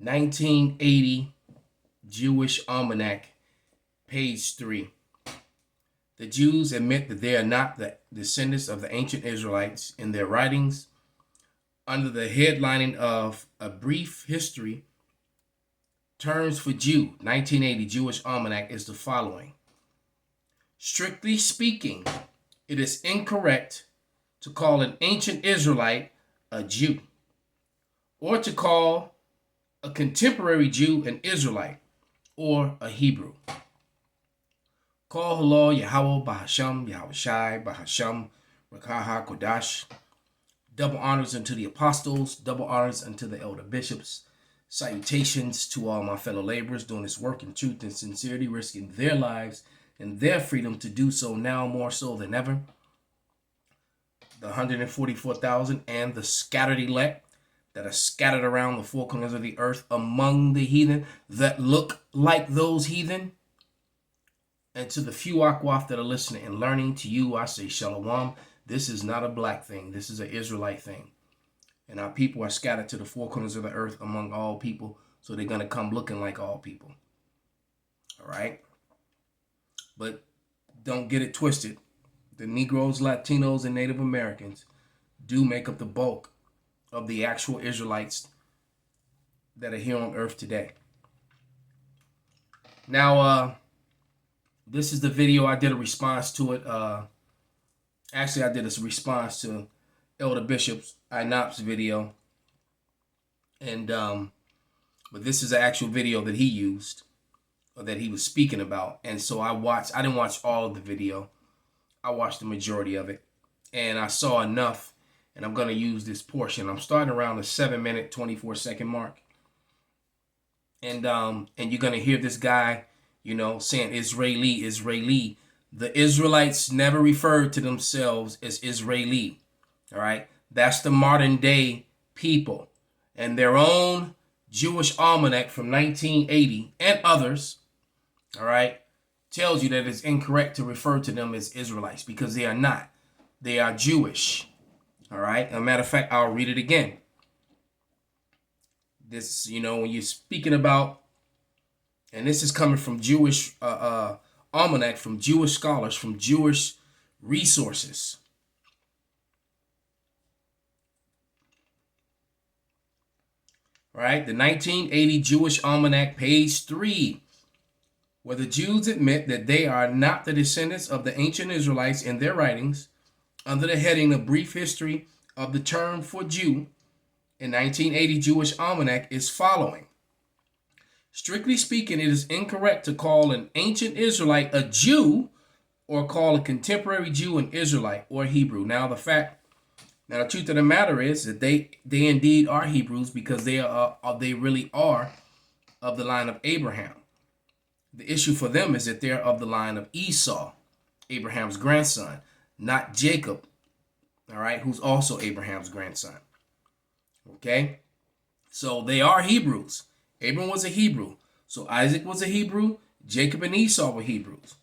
1980 Jewish Almanac, page 3. The Jews admit that they are not the descendants of the ancient Israelites in their writings. Under the headlining of A Brief History, terms for Jew, 1980 Jewish Almanac, is the following. Strictly speaking, it is incorrect to call an ancient Israelite a Jew, or to call a contemporary Jew an Israelite or a Hebrew. Call Halal Yahweh Bahasham Yahweh Shai Bahasham Rakaha Kodash. Double honors unto the apostles, double honors unto the elder bishops. Salutations to all my fellow laborers doing this work in truth and sincerity, risking their lives and their freedom to do so now more so than ever. The 144,000 and the scattered elect that are scattered around the four corners of the earth among the heathen that look like those heathen. And to the few Akwaf that are listening and learning, to you I say Shalom. This is not a black thing. This is an Israelite thing. And our people are scattered to the four corners of the earth among all people. So they're going to come looking like all people. All right. But don't get it twisted. The Negroes, Latinos, and Native Americans do make up the bulk of the actual Israelites that are here on earth today. Now, this is the video. I did a response to it. Actually, I did a response to Elder Bishop's INOP's video. And, but this is an actual video that he used, or that he was speaking about. And so I didn't watch all of the video. I watched the majority of it. And I saw enough, and I'm going to use this portion. I'm starting around the 7-minute, 24-second mark. And you're going to hear this guy, you know, saying Israeli. The Israelites never referred to themselves as Israeli. All right. That's the modern day people. And their own Jewish almanac from 1980 and others, all right, tells you that it's incorrect to refer to them as Israelites because they are not. They are Jewish. All right. As a matter of fact, I'll read it again. This, you know, when you're speaking about, and this is coming from Jewish almanac, from Jewish scholars, from Jewish resources. Right? The 1980 Jewish Almanac, page 3, where the Jews admit that they are not the descendants of the ancient Israelites in their writings, under the heading of Brief History of the term for Jew, in 1980 Jewish Almanac is following. Strictly speaking, it is incorrect to call an ancient Israelite a Jew or call a contemporary Jew an Israelite or Hebrew. Now, the truth of the matter is that they indeed are Hebrews because they really are of the line of Abraham. The issue for them is that they're of the line of Esau, Abraham's grandson, not Jacob, all right, who's also Abraham's grandson. Okay? So they are Hebrews. Abraham was a Hebrew. So Isaac was a Hebrew. Jacob and Esau were Hebrews.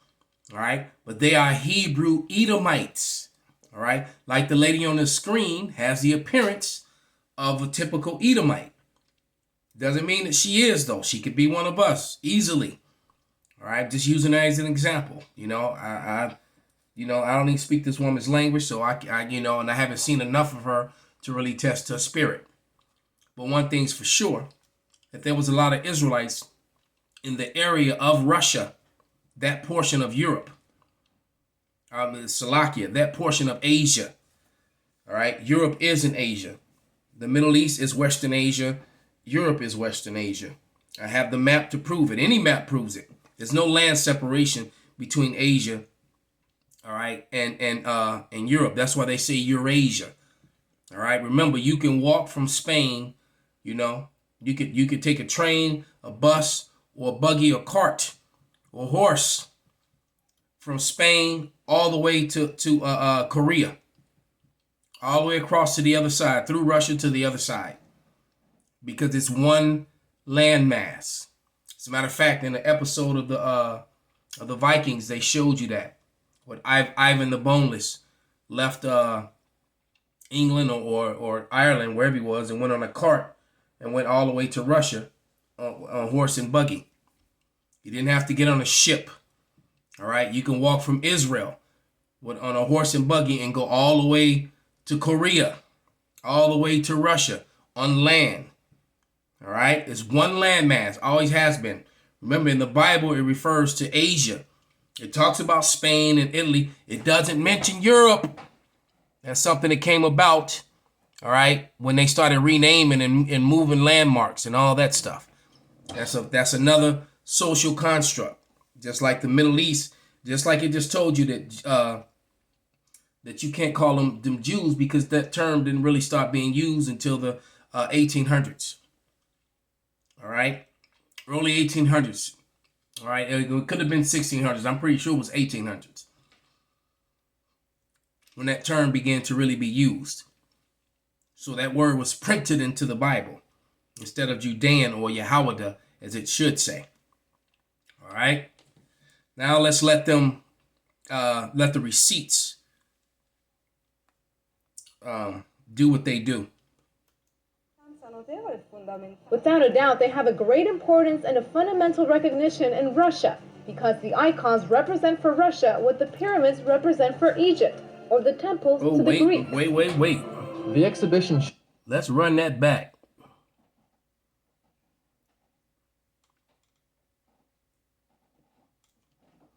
All right? But they are Hebrew Edomites. All right? Like the lady on the screen has the appearance of a typical Edomite. Doesn't mean that she is, though. She could be one of us easily. All right? Just using her as an example. You know, I don't even speak this woman's language, so I and I haven't seen enough of her to really test her spirit. But one thing's for sure, that there was a lot of Israelites in the area of Russia, that portion of Europe, Slovakia, that portion of Asia. All right, Europe is in Asia. The Middle East is Western Asia. Europe is Western Asia. I have the map to prove it. Any map proves it. There's no land separation between Asia, all right, and Europe. That's why they say Eurasia. All right. Remember, you can walk from Spain. You know, you could take a train, a bus, or a buggy, or cart, or horse from Spain all the way to Korea, all the way across to the other side, through Russia to the other side, because it's one landmass. As a matter of fact, in the episode of the Vikings, they showed you that. When Ivan the Boneless left England or Ireland, wherever he was, and went on a cart and went all the way to Russia, horse and buggy. You didn't have to get on a ship. All right, you can walk from Israel on a horse and buggy and go all the way to Korea, all the way to Russia on land. All right, it's one landmass, always has been. Remember, in the Bible, it refers to Asia. It talks about Spain and Italy. It doesn't mention Europe. That's something that came about, all right, when they started renaming and moving landmarks and all that stuff. That's another social construct. Just like the Middle East, just like it just told you that that you can't call them Jews because that term didn't really start being used until the 1800s. All right, early 1800s. All right, it could have been 1600s. I'm pretty sure it was 1800s when that term began to really be used. So that word was printed into the Bible instead of Judean or Yahweh, as it should say. All right. Now let's let the receipts do what they do. Without a doubt, they have a great importance and a fundamental recognition in Russia because the icons represent for Russia what the pyramids represent for Egypt, or the temples to the Greeks. Wait. The exhibition... Let's run that back.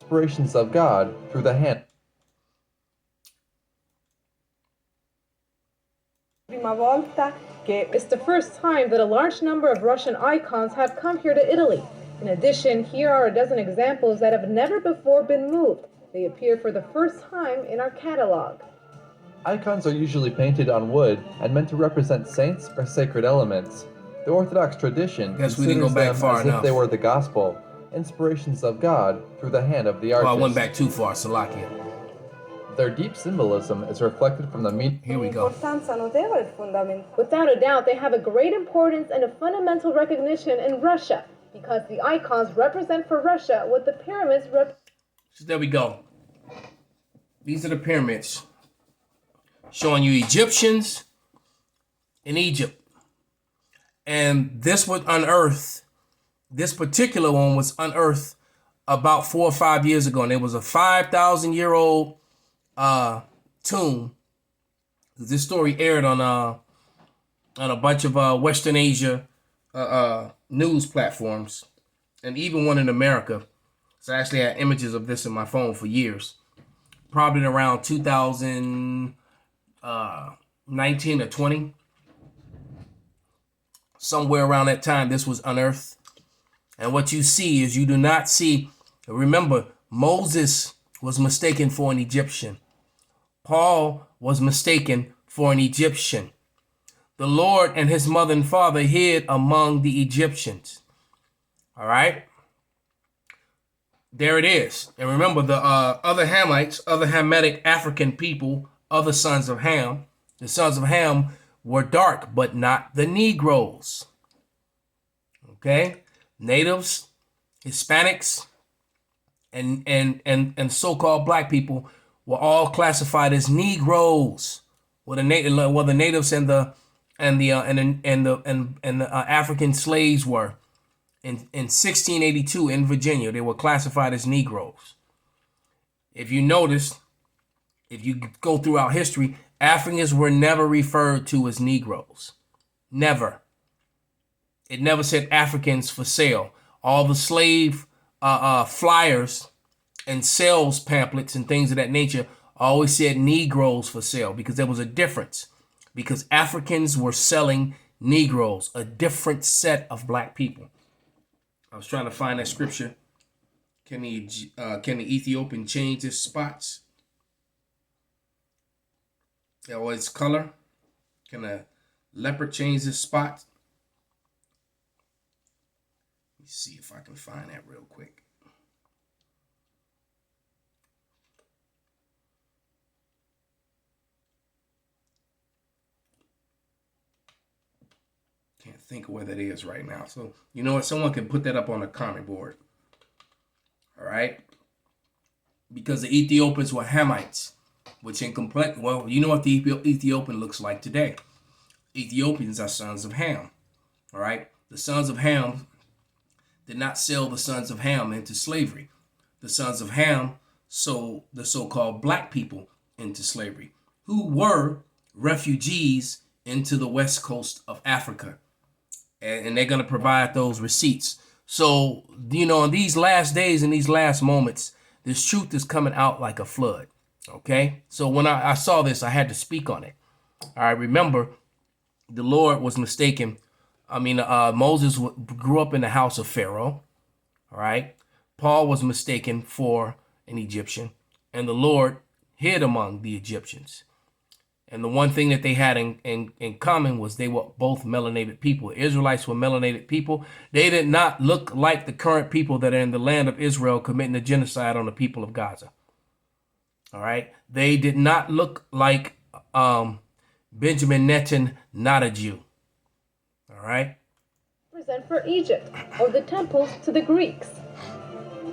Inspirations of God through the hand. It's the first time that a large number of Russian icons have come here to Italy. In addition, here are a dozen examples that have never before been moved. They appear for the first time in our catalog. Icons are usually painted on wood and meant to represent saints or sacred elements. The Orthodox tradition considers them as if they were the gospel, inspirations of God through the hand of the artist. Oh, I went back too far, Salakia. Their deep symbolism is reflected from the meaning. Here we go. Without a doubt, they have a great importance and a fundamental recognition in Russia because the icons represent for Russia what the pyramids represent. So there we go. These are the pyramids showing you Egyptians in Egypt. And this was unearthed. This particular one was unearthed about 4 or 5 years ago. And it was a 5,000-year-old tomb. This story aired on a bunch of Western Asia news platforms, and even one in America. So I actually had images of this in my phone for years. Probably around 2019 or 20. Somewhere around that time, this was unearthed. And what you see is you do not see, remember, Moses was mistaken for an Egyptian. Paul was mistaken for an Egyptian. The Lord and his mother and father hid among the Egyptians. All right. There it is. And remember the other Hamites, other Hamitic African people, other sons of Ham. The sons of Ham were dark, but not the Negroes. Okay. Natives, Hispanics, and so-called black people were all classified as Negroes. Were the natives and the African slaves were in 1682 in Virginia. They were classified as Negroes. If you notice, if you go throughout history, Africans were never referred to as Negroes. Never. It never said Africans for sale. All the slave flyers and sales pamphlets and things of that nature always said Negroes for sale because there was a difference. Because Africans were selling Negroes, a different set of black people. I was trying to find that scripture. Can the Ethiopian change his spots or its color? Can a leopard change his spots? Let me see if I can find that real quick. Can't think of where that is right now. So, you know what? Someone can put that up on a comment board. All right? Because the Ethiopians were Hamites, which in complete, well, you know what the Ethiopian looks like today. Ethiopians are sons of Ham. All right? The sons of Ham did not sell the sons of Ham into slavery. The sons of Ham sold the so-called black people into slavery, who were refugees into the west coast of Africa. And they're going to provide those receipts. So, you know, in these last days, in these last moments, this truth is coming out like a flood. Okay? So when I saw this, I had to speak on it. I remember the Lord was mistaken. Moses grew up in the house of Pharaoh. All right? Paul was mistaken for an Egyptian. And the Lord hid among the Egyptians. And the one thing that they had in common was they were both melanated people. The Israelites were melanated people. They did not look like the current people that are in the land of Israel committing a genocide on the people of Gaza. All right. They did not look like Benjamin Netanyahu, not a Jew. All right. Represent for Egypt, or the temples to the Greeks.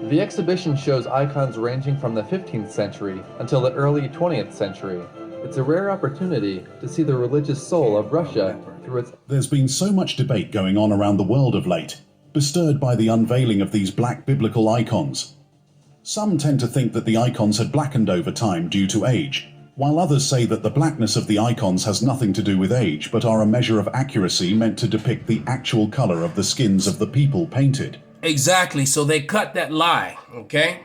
The exhibition shows icons ranging from the 15th century until the early 20th century. It's a rare opportunity to see the religious soul of Russia through its... There's been so much debate going on around the world of late, bestirred by the unveiling of these black biblical icons. Some tend to think that the icons had blackened over time due to age, while others say that the blackness of the icons has nothing to do with age, but are a measure of accuracy meant to depict the actual color of the skins of the people painted. Exactly. So they cut that lie, okay?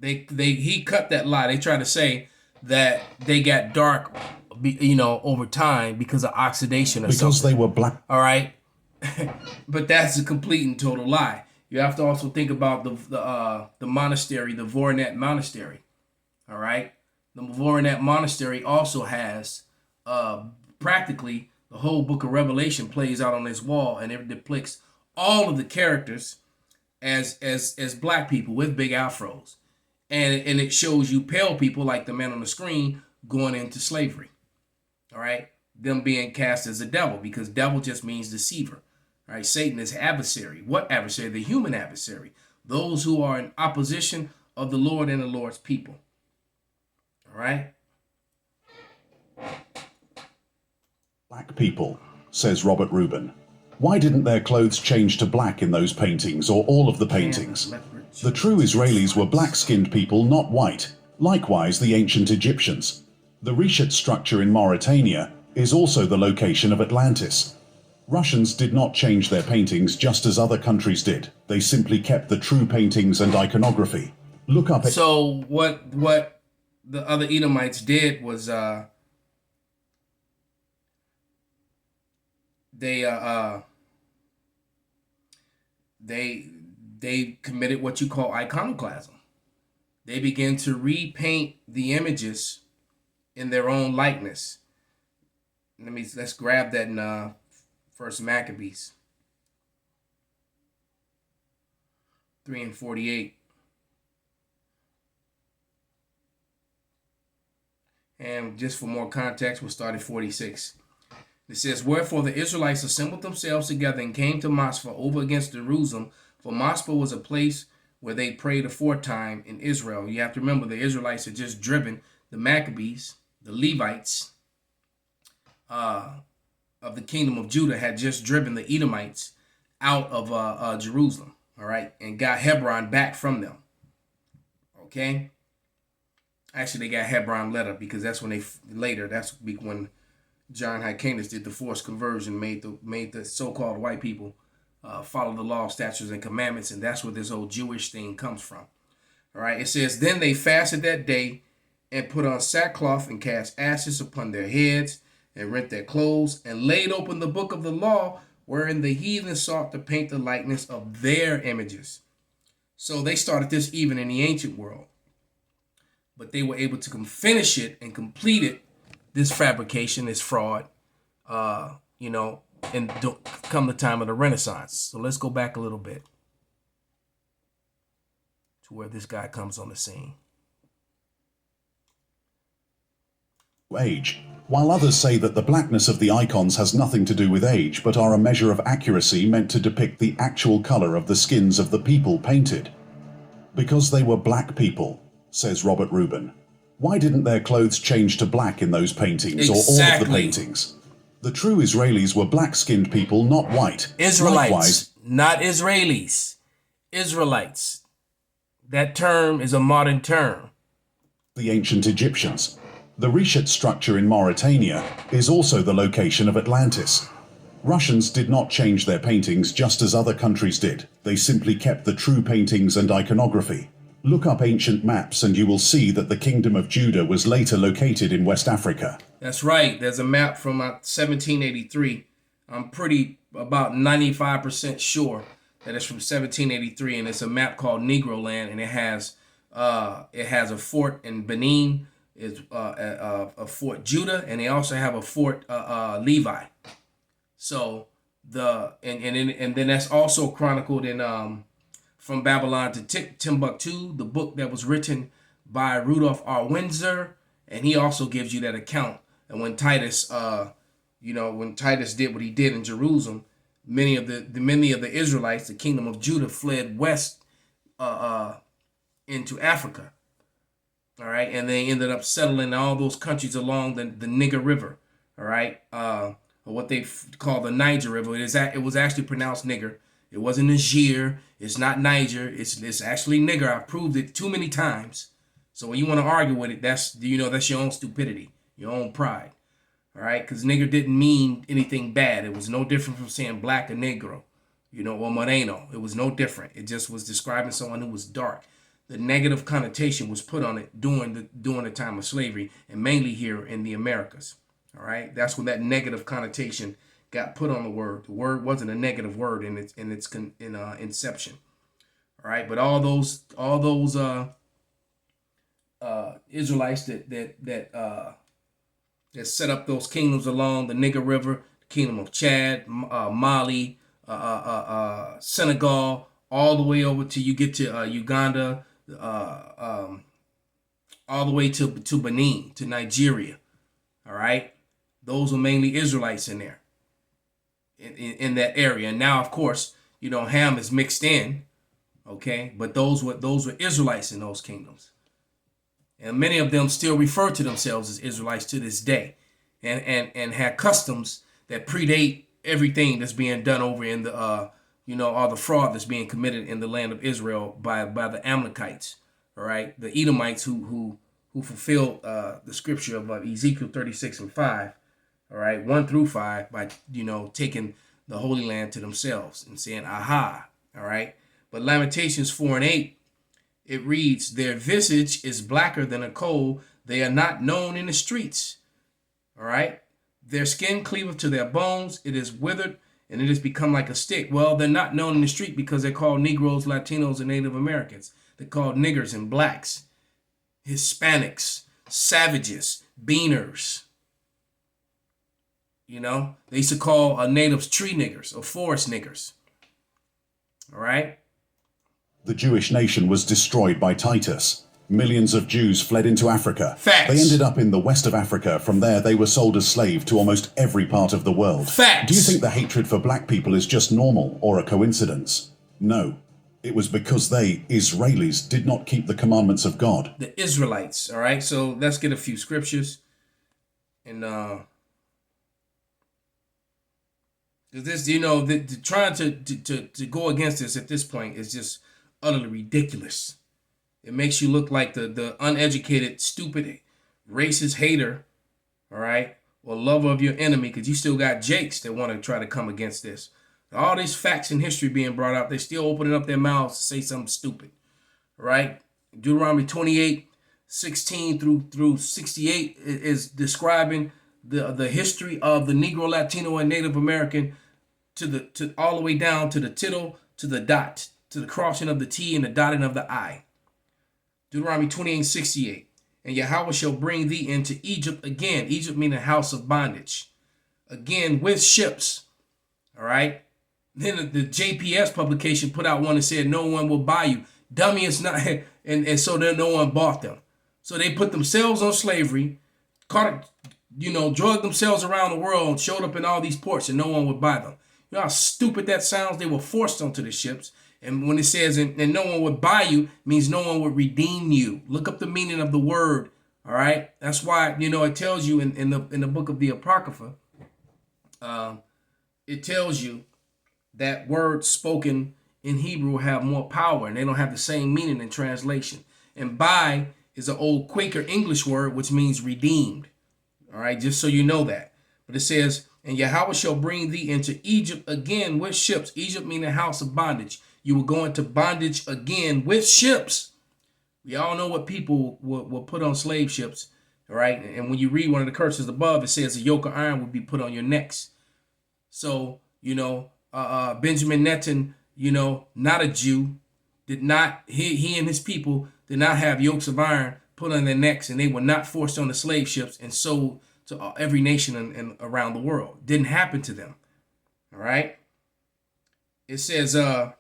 He cut that lie. They try to say that they got dark, over time because of oxidation or something. Because they were black. All right. But that's a complete and total lie. You have to also think about the monastery, the Voronet Monastery. All right. The Voronet Monastery also has practically the whole book of Revelation plays out on this wall, and it depicts all of the characters as black people with big afros. And it shows you pale people like the man on the screen going into slavery. All right. Them being cast as a devil, because devil just means deceiver. All right. Satan is adversary. What adversary? The human adversary. Those who are in opposition of the Lord and the Lord's people. All right. Black people, says Robert Rubin. Why didn't their clothes change to black in those paintings, or all of the paintings? The true Israelis were black-skinned people, not white. Likewise, the ancient Egyptians. The Reshet structure in Mauritania is also the location of Atlantis. Russians did not change their paintings just as other countries did. They simply kept the true paintings and iconography. Look up it. So what the other Edomites did was they committed what you call iconoclasm. They began to repaint the images in their own likeness. Let's grab that in First Maccabees 3:48. And just for more context, we'll start at 46. It says, wherefore the Israelites assembled themselves together and came to Mizpah over against Jerusalem, for Mizpah was a place where they prayed aforetime in Israel. You have to remember the Israelites had just driven the Maccabees, the Levites of the kingdom of Judah had just driven the Edomites out of Jerusalem, all right, and got Hebron back from them. Okay. Actually, they got Hebron later because that's when that's when John Hyrcanus did the forced conversion, made the so-called white people follow the law, statutes, and commandments, and that's where this whole Jewish thing comes from. All right, it says, then they fasted that day and put on sackcloth and cast ashes upon their heads and rent their clothes and laid open the book of the law, wherein the heathen sought to paint the likeness of their images. So they started this even in the ancient world, but they were able to finish it and complete it, this fabrication, this fraud, and come the time of the Renaissance. So let's go back a little bit to where this guy comes on the scene. Age. While others say that the blackness of the icons has nothing to do with age, but are a measure of accuracy meant to depict the actual color of the skins of the people painted. Because they were black people, says Robert Rubin. Why didn't their clothes change to black in those paintings, or all of the paintings? The true Israelis were black-skinned people, not white. Israelites, not Israelis. Israelites. That term is a modern term. The ancient Egyptians. The Reshet structure in Mauritania is also the location of Atlantis. Russians did not change their paintings just as other countries did. They simply kept the true paintings and iconography. Look up ancient maps and you will see that the Kingdom of Judah was later located in West Africa. That's right. There's a map from 1783. I'm about 95% sure that it's from 1783, and it's a map called Negro Land, and it has a fort in Benin, is a Fort Judah, and they also have a Fort Levi. So and then that's also chronicled in From Babylon to Timbuktu, the book that was written by Rudolf R. Windsor, and he also gives you that account. And when Titus, when Titus did what he did in Jerusalem, many of the Israelites, the kingdom of Judah, fled west into Africa. All right, and they ended up settling in all those countries along the Niger River. All right, or what they call the Niger River. It was actually pronounced Niger. It wasn't Niger. It's not Niger. It's actually Nigger. I've proved it too many times. So when you want to argue with it, that's your own stupidity, your own pride. All right, because nigger didn't mean anything bad. It was no different from saying black or negro, or moreno. It was no different. It just was describing someone who was dark. The negative connotation was put on it during the time of slavery, and mainly here in the Americas. All right, that's when that negative connotation got put on the word. The word wasn't a negative word in its inception. All right, but all those Israelites that set up those kingdoms along the Niger River, the kingdom of Chad, Mali, Senegal, all the way over to you get to Uganda, all the way to Benin, to Nigeria. All right, those were mainly Israelites in there, in that area. And now, of course, Ham is mixed in. Okay, but those were Israelites in those kingdoms. And many of them still refer to themselves as Israelites to this day, and had customs that predate everything that's being done over in the all the fraud that's being committed in the land of Israel by the Amalekites. All right, the Edomites who fulfilled the scripture of Ezekiel 36:5. All right, 1-5 by taking the Holy Land to themselves and saying aha. All right, but Lamentations 4:8. It reads, their visage is blacker than a coal. They are not known in the streets. All right. Their skin cleaveth to their bones. It is withered and it has become like a stick. Well, they're not known in the street because they're called Negroes, Latinos, and Native Americans. They're called niggers and blacks, Hispanics, savages, beaners. They used to call natives tree niggers or forest niggers. All right. The Jewish nation was destroyed by Titus. Millions of Jews fled into Africa. Facts. They ended up in the west of Africa. From there, they were sold as slaves to almost every part of the world. Facts. Do you think the hatred for black people is just normal or a coincidence? No. It was because they, Israelis, did not keep the commandments of God. The Israelites, all right? So let's get a few scriptures. And this, trying to go against this at this point is just utterly ridiculous. It makes you look like the uneducated, stupid, racist hater, all right, or lover of your enemy, because you still got jakes that want to try to come against this. All these facts in history being brought out, they're still opening up their mouths to say something stupid, all right? Deuteronomy 28:16 through 68 is describing the history of the Negro, Latino, and Native American to all the way down to the tittle, to the dot, to the crossing of the T and the dotting of the I. Deuteronomy 28:68. And Yahweh shall bring thee into Egypt again. Egypt meaning house of bondage. Again with ships. All right. Then the JPS publication put out one that said no one will buy you. Dummy, it's not. And so then no one bought them. So they put themselves on slavery, drugged themselves around the world and showed up in all these ports and no one would buy them. You know how stupid that sounds? They were forced onto the ships. And when it says, and no one would buy you, means no one would redeem you. Look up the meaning of the word. All right. That's why, it tells you in the book of the Apocrypha, it tells you that word spoken in Hebrew have more power, and they don't have the same meaning in translation. And buy is an old Quaker English word, which means redeemed. All right, just so you know that. But it says, and Yahweh shall bring thee into Egypt again with ships. Egypt meaning the house of bondage. You will go into bondage again with ships. We all know what people will put on slave ships. All right, and when you read one of the curses above, it says a yoke of iron will be put on your necks. So, Benjamin Netan, not a Jew, did not, he and his people did not have yokes of iron put on their necks, and they were not forced on the slave ships and sold to every nation and around the world. Didn't happen to them. All right. It says, by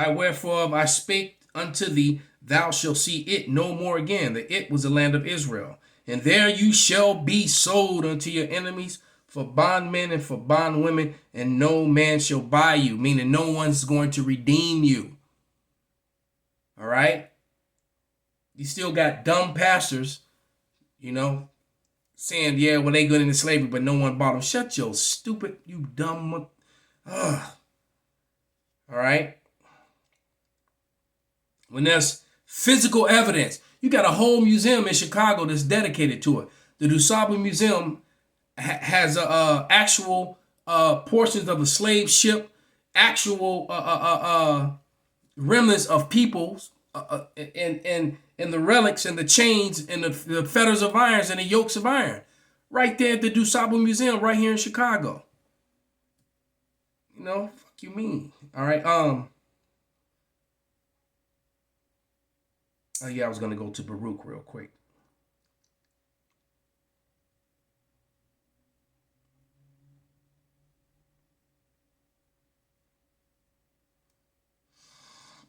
wherefore I spake unto thee, thou shalt see it no more again. The it was the land of Israel. And there you shall be sold unto your enemies for bondmen and for bondwomen, and no man shall buy you, meaning no one's going to redeem you. All right? You still got dumb pastors, saying, yeah, well, they good into slavery, but no one bought them. Shut your stupid, you dumb. All right? When there's physical evidence, you got a whole museum in Chicago that's dedicated to it. The DuSable Museum has actual portions of a slave ship, actual remnants of peoples, and the relics and the chains and the fetters of irons and the yokes of iron, right there at the DuSable Museum, right here in Chicago. Fuck you mean? All right. I was gonna go to Baruch real quick.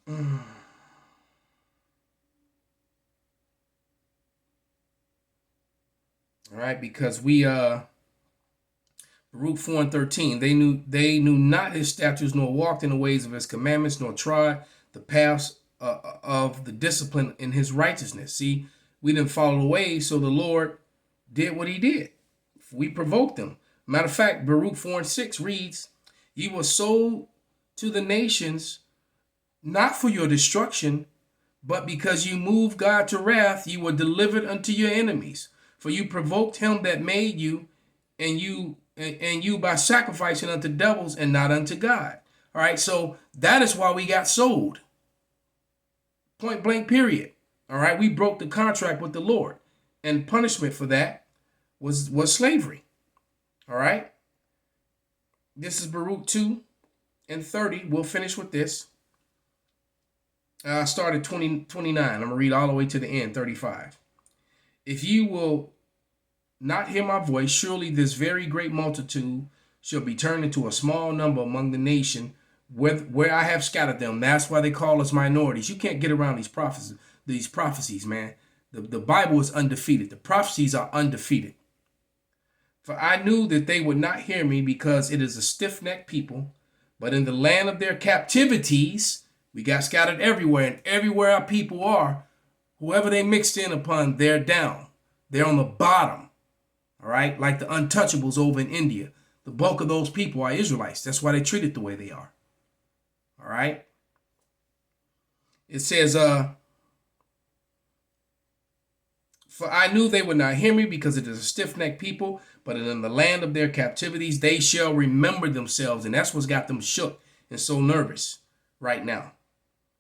All right, because we Baruch 4:13, they knew not his statutes, nor walked in the ways of his commandments, nor trod the paths of the discipline in his righteousness. See, we didn't follow the way, so the Lord did what he did. We provoked them. Matter of fact, Baruch 4:6 reads, ye were sold to the nations, not for your destruction, but because you moved God to wrath, you were delivered unto your enemies. For you provoked him that made you, and you by sacrificing unto devils and not unto God. All right, so that is why we got sold. Point blank, period. All right, we broke the contract with the Lord, and punishment for that was slavery. All right, this is Baruch 2:30. We'll finish with this. I started 29. I'm going to read all the way to the end, 35. If you will not hear my voice, surely this very great multitude shall be turned into a small number among the nation where I have scattered them. That's why they call us minorities. You can't get around these prophecies, man. The Bible is undefeated. The prophecies are undefeated. For I knew that they would not hear me, because it is a stiff-necked people. But in the land of their captivities, we got scattered everywhere, and everywhere our people are, whoever they mixed in upon, they're down. They're on the bottom. All right, like the untouchables over in India. The bulk of those people are Israelites. That's why they treat it the way they are. All right. It says, for I knew they would not hear me, because it is a stiff-necked people, but in the land of their captivities, they shall remember themselves. And that's what's got them shook and so nervous right now.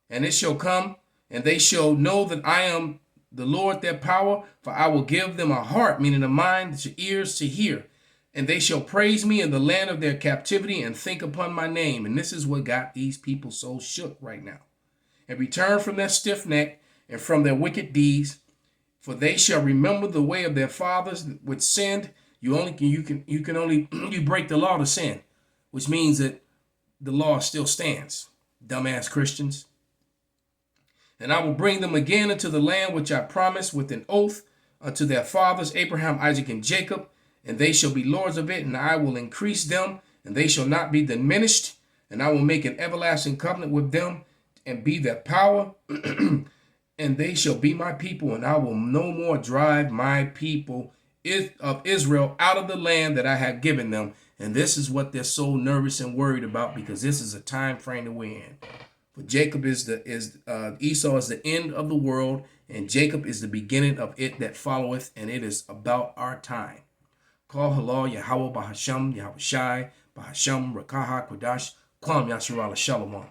And it shall come, and they shall know that I am the Lord their power, for I will give them a heart, meaning a mind, ears to hear. And they shall praise me in the land of their captivity and think upon my name. And this is what got these people so shook right now. And return from their stiff neck and from their wicked deeds, for they shall remember the way of their fathers which sinned. You can only break the law to sin, which means that the law still stands. Dumbass Christians. And I will bring them again into the land which I promised with an oath unto their fathers, Abraham, Isaac, and Jacob, and they shall be lords of it, and I will increase them, and they shall not be diminished, and I will make an everlasting covenant with them, and be their power, and they shall be my people, and I will no more drive my people of Israel out of the land that I have given them, And this is what they're so nervous and worried about, because this is a time frame that we're in. For Jacob Esau is the end of the world, and Jacob is the beginning of it that followeth, and it is about our time. Call halal Yahweh Bahasham Yahweh Shai Bahasham Rakaha Kodash Kwam Yasharala Shalom.